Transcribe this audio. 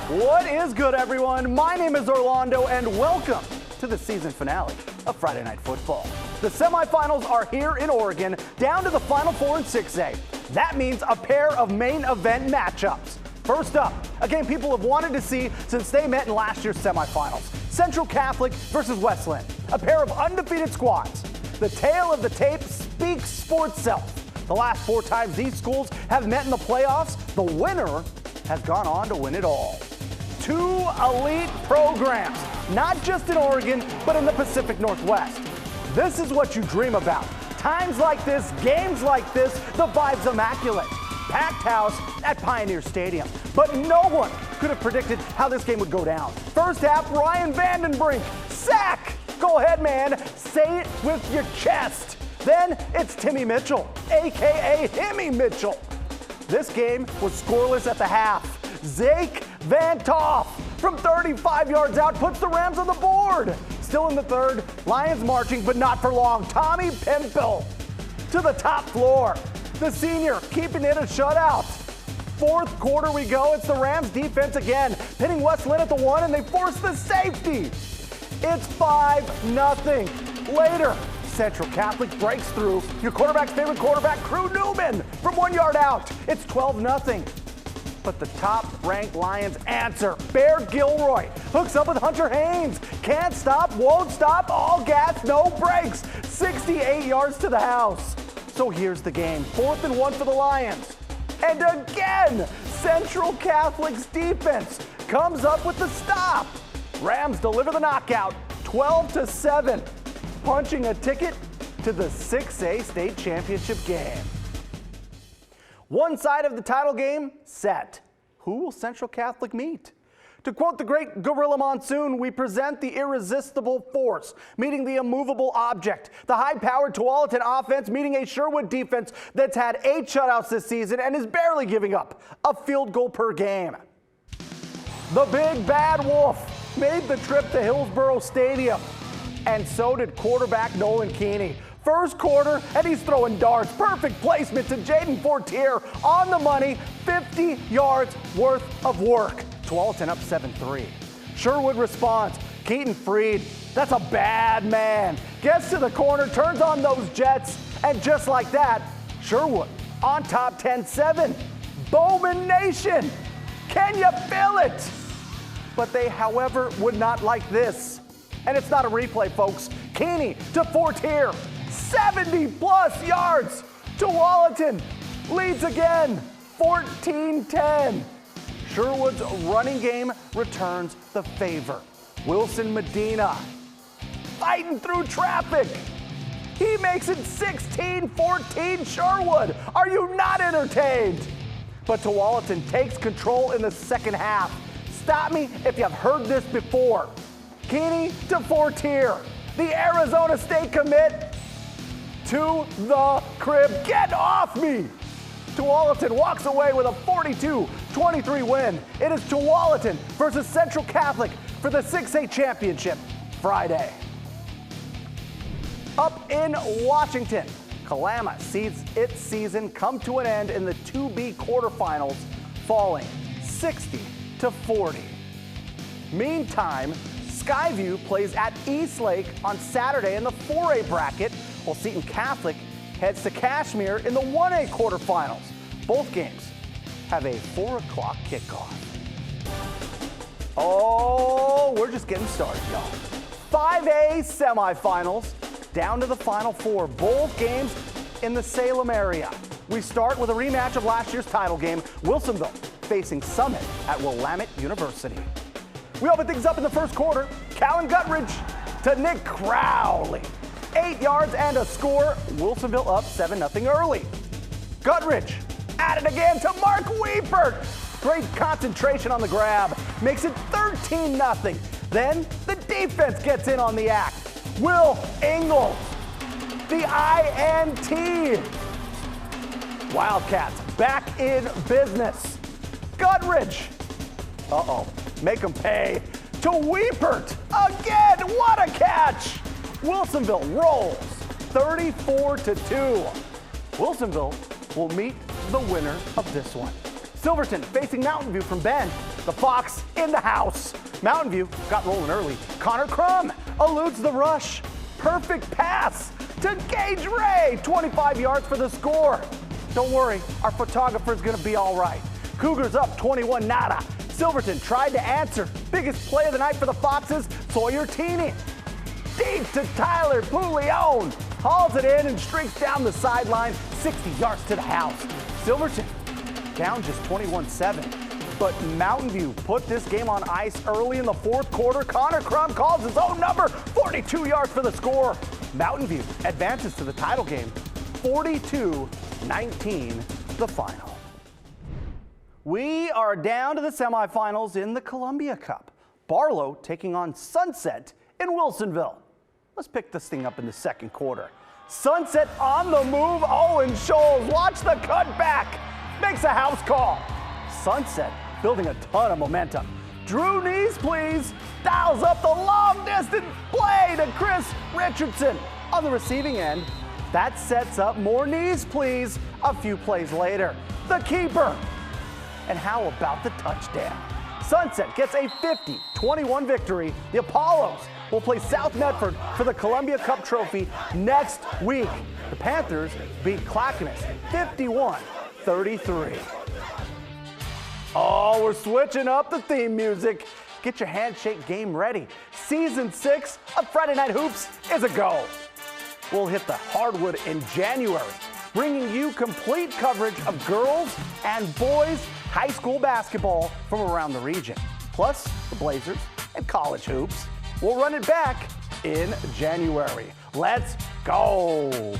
What is good, everyone? My name is Orlando, and welcome to the season finale of Friday Night Football. The semifinals are here in Oregon, down to the Final Four in 6A. That means a pair of main event matchups. First up, a game people have wanted to see since they met in last year's semifinals. Central Catholic versus Westland, a pair of undefeated squads. The tale of the tape speaks for itself. The last 4 times these schools have met in the playoffs, the winner has gone on to win it all. 2 elite programs, not just in Oregon, but in the Pacific Northwest. This is what you dream about. Times like this, games like this, the vibe's immaculate. Packed house at Pioneer Stadium. But no one could have predicted how this game would go down. First half, Ryan Vandenbrink, sack! Go ahead, man, say it with your chest. Then it's Timmy Mitchell, AKA Himmy Mitchell. This game was scoreless at the half. Zake Van Toff from 35 yards out puts the Rams on the board. Still in the third, Lions marching, but not for long. Tommy Pimple to the top floor. The senior keeping it a shutout. Fourth quarter we go. It's the Rams defense again, pitting Westland at the 1, and they force the safety. It's 5-0. Later, Central Catholic breaks through. Your quarterback's favorite quarterback, Crew Newman, from 1 yard out. It's 12-0. But the top-ranked Lions answer. Bear Gilroy hooks up with Hunter Haynes. Can't stop, won't stop, all gas, no brakes. 68 yards to the house. So here's the game. 4th and 1 for the Lions. And again, Central Catholic's defense comes up with the stop. Rams deliver the knockout, 12-7, punching a ticket to the 6A state championship game. One side of the title game set. Who will Central Catholic meet? To quote the great Gorilla Monsoon, we present the irresistible force meeting the immovable object. The high-powered Tualatin offense meeting a Sherwood defense that's had 8 shutouts this season and is barely giving up a field goal per game. The big bad wolf made the trip to Hillsborough Stadium, and so did quarterback Nolan Keeney. First quarter, and he's throwing darts. Perfect placement to Jaden Fortier on the money. 50 yards worth of work. Tualatin up 7-3. Sherwood responds. Keaton Freed, that's a bad man. Gets to the corner, turns on those jets, and just like that, Sherwood on top 10-7. Bowman Nation, can you feel it? But they, however, would not like this. And it's not a replay, folks. Keeney to Fortier. 70-plus yards. Tualatin leads again, 14-10. Sherwood's running game returns the favor. Wilson Medina fighting through traffic. He makes it 16-14 Sherwood. Are you not entertained? But Tualatin takes control in the second half. Stop me if you've heard this before. Keeney to Fortier. The Arizona State commit to the crib. Get off me! Tualatin walks away with a 42-23 win. It is Tualatin versus Central Catholic for the 6A championship Friday. Up in Washington, Kalama sees its season come to an end in the 2B quarterfinals, falling 60-40. Meantime, Skyview plays at Eastlake on Saturday in the 4A bracket, while Seton Catholic heads to Kashmir in the 1A quarterfinals. Both games have a 4 o'clock kickoff. Oh, we're just getting started, y'all. 5A semifinals, down to the Final Four. Both games in the Salem area. We start with a rematch of last year's title game, Wilsonville facing Summit at Willamette University. We open things up in the first quarter. Callan Guttridge to Nick Crowley. 8 yards and a score. Wilsonville up 7-0 early. Guttridge at it again to Mark Weepert. Great concentration on the grab. Makes it 13-0. Then the defense gets in on the act. Will Ingalls, the INT. Wildcats back in business. Guttridge. Make them pay. To Weepert again. What a catch. Wilsonville rolls 34-2. Wilsonville will meet the winner of this one. Silverton facing Mountain View from Bend. The Fox in the house. Mountain View got rolling early. Connor Crum eludes the rush. Perfect pass to Gage Ray. 25 yards for the score. Don't worry, our photographer's gonna be all right. Cougars up 21-0. Silverton tried to answer. Biggest play of the night for the Foxes, Sawyer Teeney. Deep to Tyler Poulione. Hauls it in and streaks down the sideline, 60 yards to the house. Silverton down just 21-7. But Mountain View put this game on ice early in the fourth quarter. Connor Crum calls his own number, 42 yards for the score. Mountain View advances to the title game, 42-19, the final. We are down to the semifinals in the Columbia Cup. Barlow taking on Sunset in Wilsonville. Let's pick this thing up in the second quarter. Sunset on the move. Owen Scholes, watch the cutback. Makes a house call. Sunset building a ton of momentum. Drew Knees, please. Dials up the long distance play to Chris Richardson on the receiving end. That sets up more Knees, please. A few plays later, the keeper. And how about the touchdown? Sunset gets a 50-21 victory. The Apollos will play South Medford for the Columbia Cup trophy next week. The Panthers beat Clackamas 51-33. Oh, we're switching up the theme music. Get your handshake game ready. Season 6 of Friday Night Hoops is a go. We'll hit the hardwood in January, bringing you complete coverage of girls and boys high school basketball from around the region, plus the Blazers and college hoops. We'll run it back in January. Let's go.